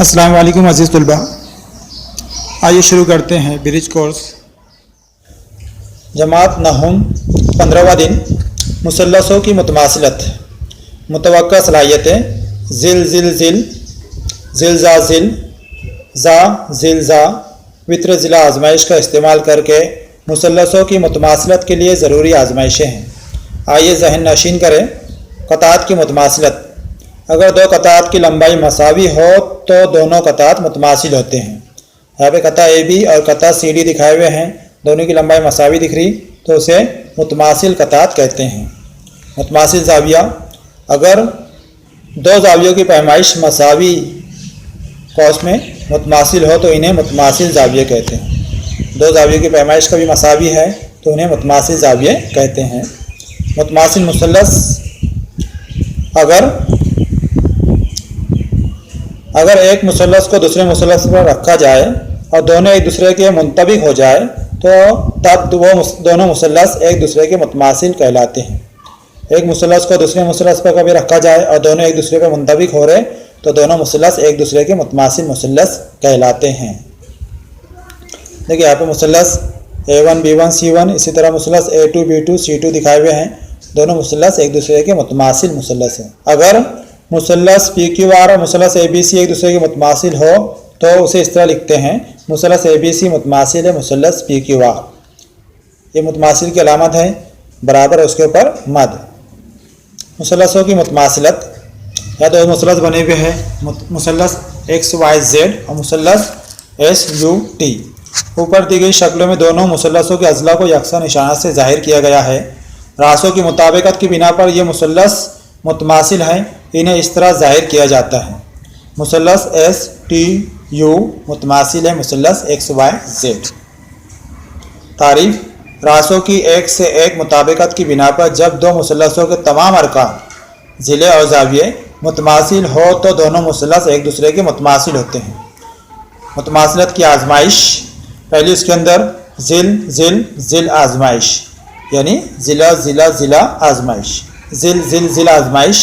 السلام علیکم عزیز طلباء، آئیے شروع کرتے ہیں برج کورس جماعت نحوم 15واں دن مثلثوں کی متماثلت، متوقع صلاحیتیں ذل ذل ذل ذل ذا ذل ذا ذل ذا وتر ضلع آزمائش کا استعمال کر کے مثلثوں کی متماثلت کے لیے ضروری آزمائشیں ہیں۔ آئیے ذہن نشین کریں۔ قطعات کی متماثلت، اگر دو قطعات کی لمبائی مساوی ہو تو دونوں قطعات متماثل ہوتے ہیں۔ یہاں پہ قطع اے بی اور قطع سی ڈی دکھائے ہوئے ہیں، دونوں کی لمبائی مساوی دکھ رہی تو اسے متماثل قطعات کہتے ہیں۔ متماثل زاویہ، اگر دو زاویوں کی پیمائش مساوی قوس میں متماثل ہو تو انہیں متماثل زاویے کہتے ہیں۔ دو زاویوں کی پیمائش کبھی مساوی ہے تو انہیں متماثل زاویے کہتے ہیں۔ متماثل مثلث، اگر ایک مثلث کو دوسرے مثلث پر رکھا جائے اور دونوں ایک دوسرے کے منطبق ہو جائے تو تب وہ دونوں مثلث ایک دوسرے کے متماثل کہلاتے ہیں۔ ایک مثلث کو دوسرے مثلث پر کبھی رکھا جائے اور دونوں ایک دوسرے پر منطبق ہو رہے تو دونوں مثلث ایک دوسرے کے متماثل مثلث کہلاتے ہیں۔ دیکھیے یہاں پہ مثلث A1 B1 C1، اسی طرح مثلث A2 B2 C2 دکھائے ہوئے ہیں، دونوں مثلث ایک دوسرے کے متماثل مثلث ہیں۔ اگر مثلث PQR اور مثلث ABC ایک دوسرے کے متماثل ہو تو اسے اس طرح لکھتے ہیں، مثلث ABC متماثل ہے مثلث PQR۔ یہ متماثل کی علامت ہے، برابر ہے اس کے اوپر مد۔ مثلثوں کی متماثلت، یا دو مثلث بنے ہوئے ہیں، مثلث XYZ اور مثلث SUT۔ اوپر دی گئی شکلوں میں دونوں مثلثوں کے اضلاع کو یکساں نشانات سے ظاہر کیا گیا ہے۔ راسوں کی مطابقت کی بنا پر یہ مثلث متماثل ہیں، انہیں اس طرح ظاہر کیا جاتا ہے۔ مثلث STU متماثل ہے مثلث XYZ۔ تعریف، راسوں کی ایک سے ایک مطابقت کی بنا پر جب دو مثلثوں کے تمام ارکان ضلع اور زاویے متماثل ہو تو دونوں مثلث ایک دوسرے کے متماثل ہوتے ہیں۔ متماثلت کی آزمائش، پہلی اس کے اندر ذل ذل ذل آزمائش، یعنی ضلع ضلع ضلع آزمائش، ذل ذل ذل آزمائش۔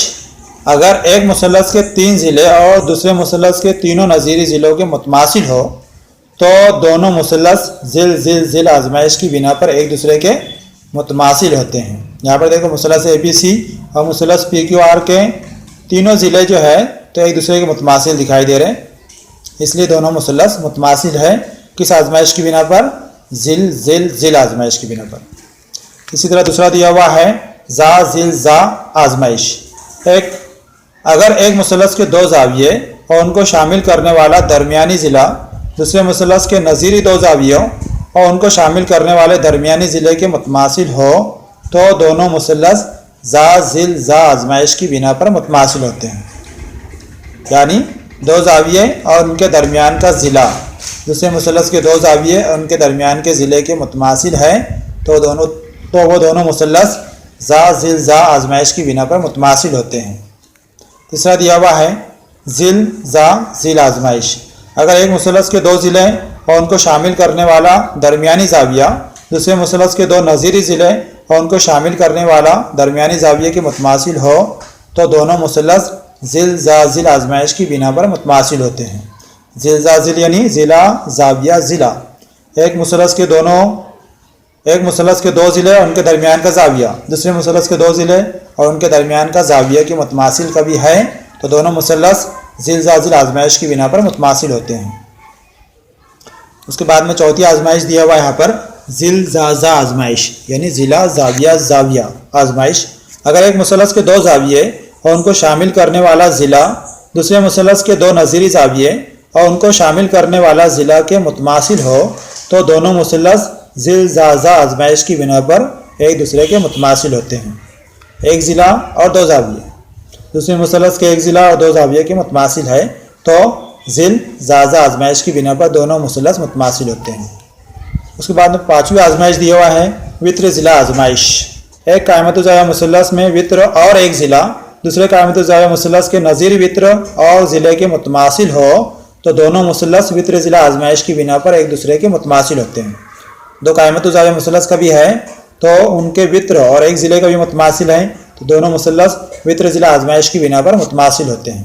اگر ایک مثلث کے 3 ضلع اور دوسرے مثلث کے تینوں نظیری ضلعوں کے متماثل ہو تو دونوں مثلث ذل ذل ذل آزمائش کی بنا پر ایک دوسرے کے متماثل ہوتے ہیں۔ یہاں پر دیکھو مثلث ABC اور مثلث PQR کے تینوں ضلع جو ہے تو ایک دوسرے کے متماثل دکھائی دے رہے ہیں، اس لیے دونوں مثلث متماثل ہے۔ کس آزمائش کی بنا پر؟ ذل ذل ذل آزمائش کی بنا پر۔ اسی طرح دوسرا دیا ہوا ہے ذا ذل ذا آزمائش۔ اگر ایک مثلث کے 2 زاویے اور ان کو شامل کرنے والا درمیانی ضلع دوسرے مثلث کے نظیری 2 زاویوں اور ان کو شامل کرنے والے درمیانی ضلع کے متماثل ہو تو دونوں مثلث ذا ذل ذا آزمائش کی بنا پر متماثل ہوتے ہیں۔ یعنی 2 زاویے اور ان کے درمیان کا ضلع دوسرے مثلث کے 2 زاویے اور ان کے درمیان کے ضلع کے متماثل ہے تو وہ دونوں مثلث ذا ذل ذا آزمائش کی بنا پر متماثل ہوتے ہیں۔ تیسرا دیا ہوا ہے ذل ذا ذل آزمائش۔ اگر ایک مثلث کے 2 ضلع اور ان کو شامل کرنے والا درمیانی زاویہ دوسرے مثلث کے 2 نظیری ضلع اور ان کو شامل کرنے والا درمیانی زاویے کے متماثل ہو تو دونوں مثلث ذل ذا ذل آزمائش کی بنا پر متماثل ہوتے ہیں۔ ذل ذا ذل یعنی ضلع زاویہ ضلع۔ ایک مثلث کے 2 ضلع اور ان کے درمیان کا زاویہ دوسرے مثلث کے 2 ضلع اور ان کے درمیان کا زاویہ کے متماثل کبھی ہے تو دونوں مثلث ذل ذا ذل آزمائش کی بنا پر متماثل ہوتے ہیں۔ اس کے بعد میں چوتھی آزمائش دیا ہوا ہے یہاں پر ذل ذا ذا آزمائش، یعنی ضلع زاویہ زاویہ آزمائش۔ اگر ایک مثلث کے 2 زاویے اور ان کو شامل کرنے والا ضلع دوسرے مثلث کے 2 نظیری زاویے اور ان کو شامل کرنے والا ضلع کے متماثل ہو تو دونوں مثلث ذل ذا ذا آزمائش کی بنا پر ایک دوسرے کے متماثل ہوتے ہیں۔ ایک ضلع اور 2 زاویے دوسرے مثلث کے ایک ضلع اور 2 زاویے کے متماثل ہے تو ذل ذا ذا آزمائش کی بنا پر دونوں مثلث متماثل ہوتے ہیں۔ اس کے بعد میں 5ویں آزمائش دیا ہوا ہے وتر ضلع آزمائش۔ ایک قائمت الزاویہ مثلث میں وتر اور ایک ضلع دوسرے قائمت الزاویہ مثلث کے نظیری وتر اور ضلع کے متماثل ہو تو دونوں مثلث وتر ضلع آزمائش کی بنا پر ایک دوسرے کے متماثل ہوتے ہیں۔ 2 قائمت الزاویہ مثلث کا بھی ہے تو ان کے وتر اور ایک ضلع کا بھی متماثل ہیں تو دونوں مثلث وتر ضلع آزمائش کی بنا پر متماثل ہوتے ہیں۔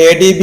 ADB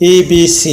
EBC